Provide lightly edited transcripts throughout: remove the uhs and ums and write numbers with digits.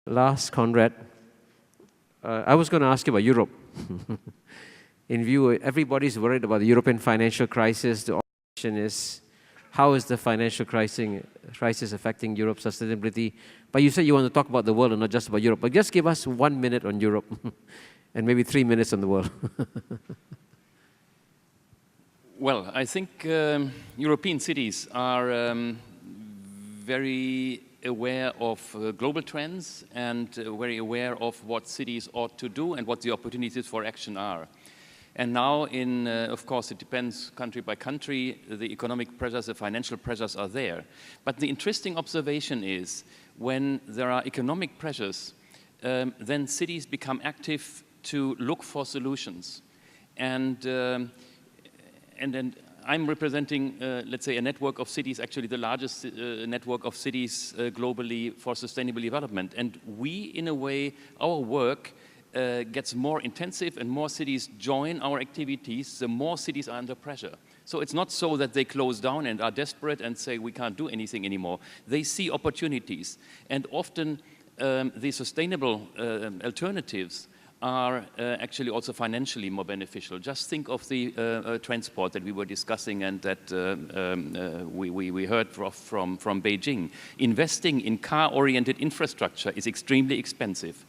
Last, Konrad, I was going to ask you about Europe. In view, everybody's worried about the European financial crisis. The question is, how is the financial crisis affecting Europe's sustainability? But you said you want to talk about the world and not just about Europe. But just give us 1 minute on Europe and maybe 3 minutes on the world. Well, I think European cities are very aware of global trends and very aware of what cities ought to do and what the opportunities for action are. And now, of course, it depends country by country, the economic pressures, the financial pressures are there. But the interesting observation is when there are economic pressures, then cities become active to look for solutions. And then I'm representing, let's say, a network of cities, actually the largest network of cities globally for sustainable development. And we, in a way, our work gets more intensive and more cities join our activities, the more cities are under pressure. So it's not so that they close down and are desperate and say we can't do anything anymore. They see opportunities. And often the sustainable alternatives are actually also financially more beneficial. Just think of the transport that we were discussing and that we heard from Beijing. Investing in car-oriented infrastructure is extremely expensive.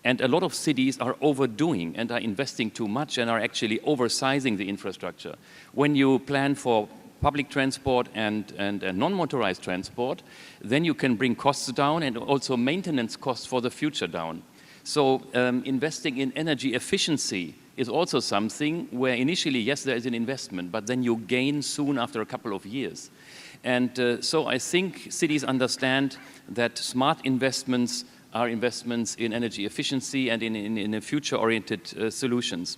And a lot of cities are overdoing and are investing too much and are actually oversizing the infrastructure. When you plan for public transport and non-motorized transport, then you can bring costs down and also maintenance costs for the future down. So investing in energy efficiency is also something where initially, yes, there is an investment, but then you gain soon after a couple of years. And so I think cities understand that smart investments are investments in energy efficiency and in future-oriented solutions.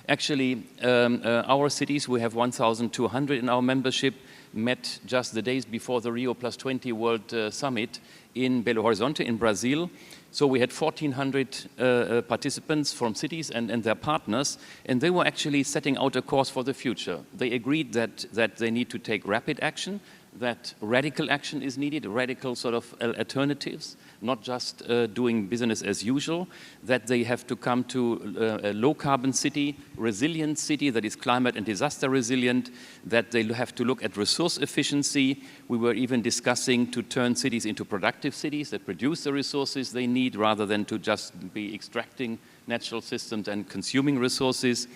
Actually, our cities, we have 1,200 in our membership, met just the days before the Rio+20 World Summit in Belo Horizonte in Brazil. So we had 1,400 participants from cities and their partners, and they were actually setting out a course for the future. They agreed that they need to take rapid action, that radical action is needed, radical sort of alternatives, not just doing business as usual, that they have to come to a low-carbon city, resilient city that is climate and disaster resilient, that they have to look at resource efficiency. We were even discussing to turn cities into productive cities that produce the resources they need rather than to just be extracting natural systems and consuming resources.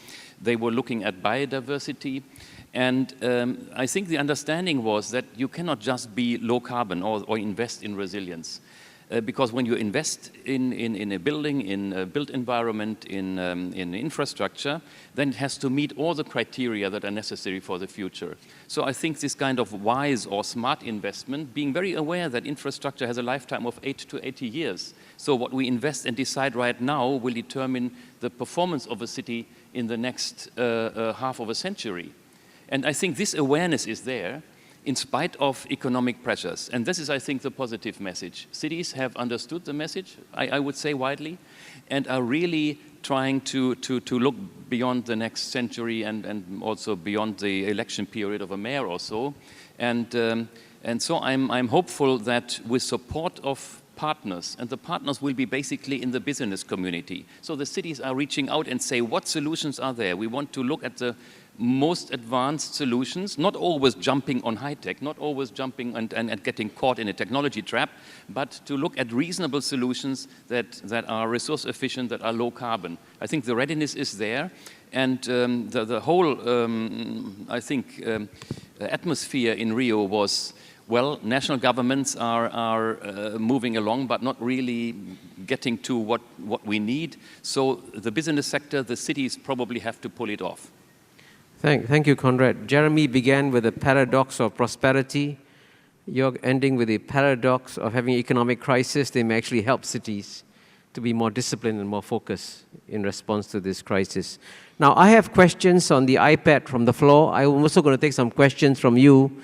They were looking at biodiversity. And I think the understanding was that you cannot just be low carbon or invest in resilience. Because when you invest in a building, in a built environment, in infrastructure, then it has to meet all the criteria that are necessary for the future. So I think this kind of wise or smart investment, being very aware that infrastructure has a lifetime of 8 to 80 years. So what we invest and decide right now will determine the performance of a city in the next half of a century. And I think this awareness is there in spite of economic pressures. And this is, I think, the positive message. Cities have understood the message, I would say widely, and are really trying to look beyond the next century and also beyond the election period of a mayor or so. And so I'm hopeful that with support of partners, and the partners will be basically in the business community. So the cities are reaching out and say, what solutions are there? We want to look at the most advanced solutions, not always jumping on high-tech, not always jumping and getting caught in a technology trap, but to look at reasonable solutions that are resource efficient, that are low carbon. I think the readiness is there, and the whole, I think, atmosphere in Rio was, well, national governments are moving along, but not really getting to what we need. So the business sector, the cities probably have to pull it off. Thank you, Konrad. Jeremy began with the paradox of prosperity. You're ending with the paradox of having economic crisis. They may actually help cities to be more disciplined and more focused in response to this crisis. Now, I have questions on the iPad from the floor. I'm also going to take some questions from you.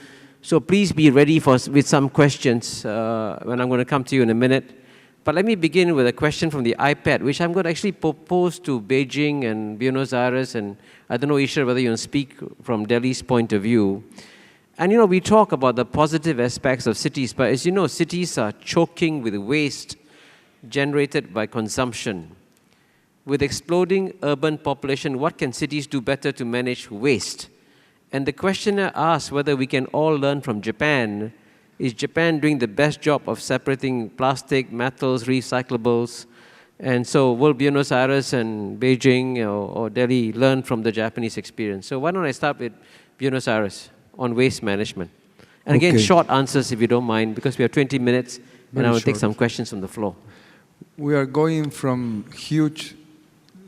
So please be ready with some questions when I'm going to come to you in a minute. But let me begin with a question from the iPad, which I'm going to actually propose to Beijing and Buenos Aires, and I don't know, Isha, whether you want to speak from Delhi's point of view. And, you know, we talk about the positive aspects of cities, but as you know, cities are choking with waste generated by consumption. With exploding urban population, what can cities do better to manage waste? And the questioner asks whether we can all learn from Japan. Is Japan doing the best job of separating plastic, metals, recyclables? And so will Buenos Aires and Beijing or Delhi learn from the Japanese experience? So why don't I start with Buenos Aires on waste management? And again, short answers if you don't mind, because we have 20 minutes, and I will take some questions from the floor. We are going from huge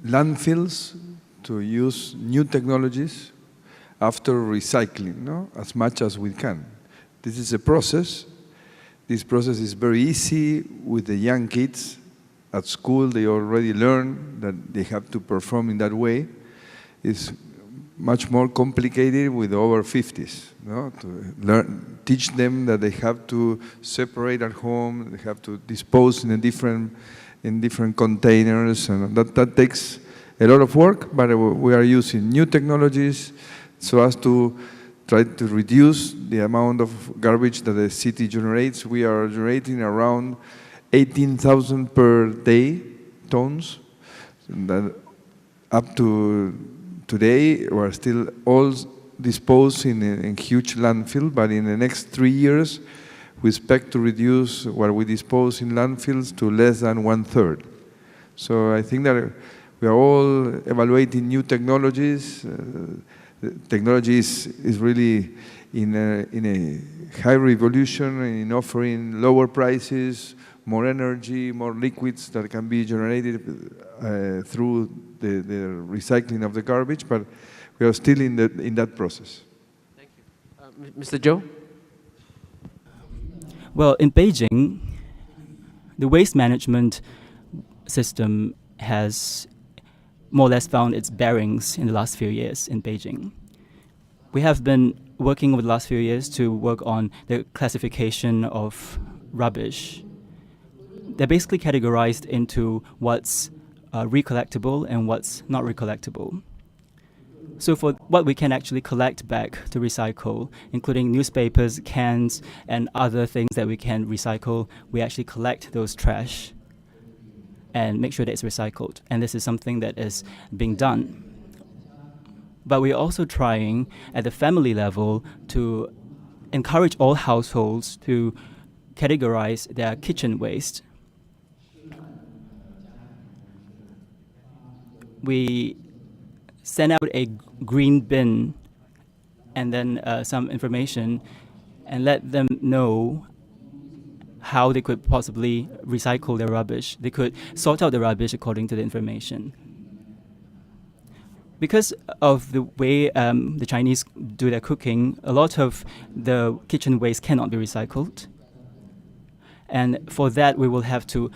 landfills to use new technologies after recycling, no? As much as we can. This is a process. This process is very easy with the young kids. At school, they already learn that they have to perform in that way. It's much more complicated with over 50s, no? To teach them that they have to separate at home, they have to dispose in different containers, and that takes a lot of work, but we are using new technologies so as to try to reduce the amount of garbage that the city generates. We are generating around 18,000 per day tons. That up to today, we are still all disposed in huge landfill, but in the next 3 years, we expect to reduce what we dispose in landfills to less than 1/3. So I think that we are all evaluating new technologies. Technology is really in a high revolution in offering lower prices, more energy, more liquids that can be generated through the recycling of the garbage, but we are still in that process. Thank you. Mr. Zhou? Well, in Beijing, the waste management system has more or less found its bearings in the last few years in Beijing. We have been working over the last few years to work on the classification of rubbish. They're basically categorized into what's recollectible and what's not recollectible. So for what we can actually collect back to recycle, including newspapers, cans, and other things that we can recycle, we actually collect those trash and make sure that it's recycled. And this is something that is being done. But we're also trying at the family level to encourage all households to categorize their kitchen waste. We send out a green bin and then some information and let them know how they could possibly recycle their rubbish. They could sort out the rubbish according to the information. Because of the way the Chinese do their cooking, a lot of the kitchen waste cannot be recycled. And for that, we will have to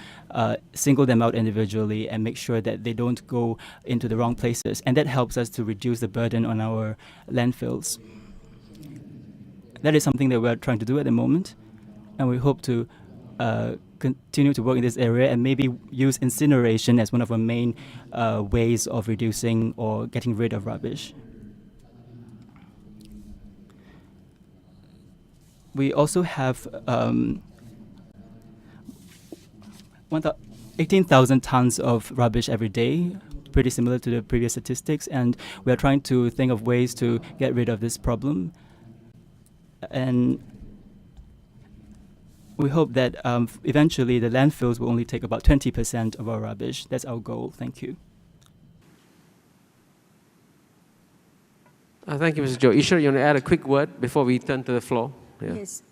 single them out individually and make sure that they don't go into the wrong places. And that helps us to reduce the burden on our landfills. That is something that we're trying to do at the moment. And we hope to continue to work in this area and maybe use incineration as one of our main ways of reducing or getting rid of rubbish. We also have 18,000 tons of rubbish every day, pretty similar to the previous statistics, and we are trying to think of ways to get rid of this problem. And we hope that eventually the landfills will only take about 20% of our rubbish. That's our goal. Thank you. Thank you, Mr. Zhou. Kishore, you want to add a quick word before we turn to the floor? Yeah. Yes.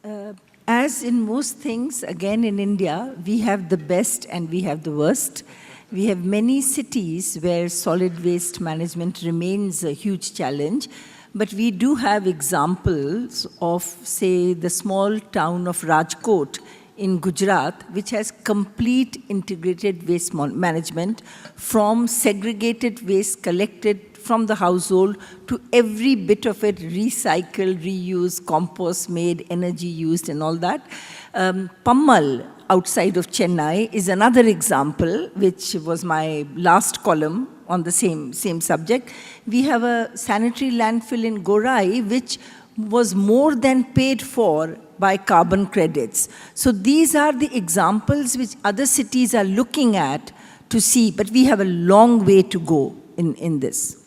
As in most things, again in India, we have the best and we have the worst. We have many cities where solid waste management remains a huge challenge. But we do have examples of, say, the small town of Rajkot in Gujarat, which has complete integrated waste management, from segregated waste collected from the household to every bit of it recycled, reused, compost made, energy used, and all that. Pammal, outside of Chennai, is another example, which was my last column on the same subject. We have a sanitary landfill in Gorai, which was more than paid for by carbon credits. So these are the examples which other cities are looking at to see, but we have a long way to go in this.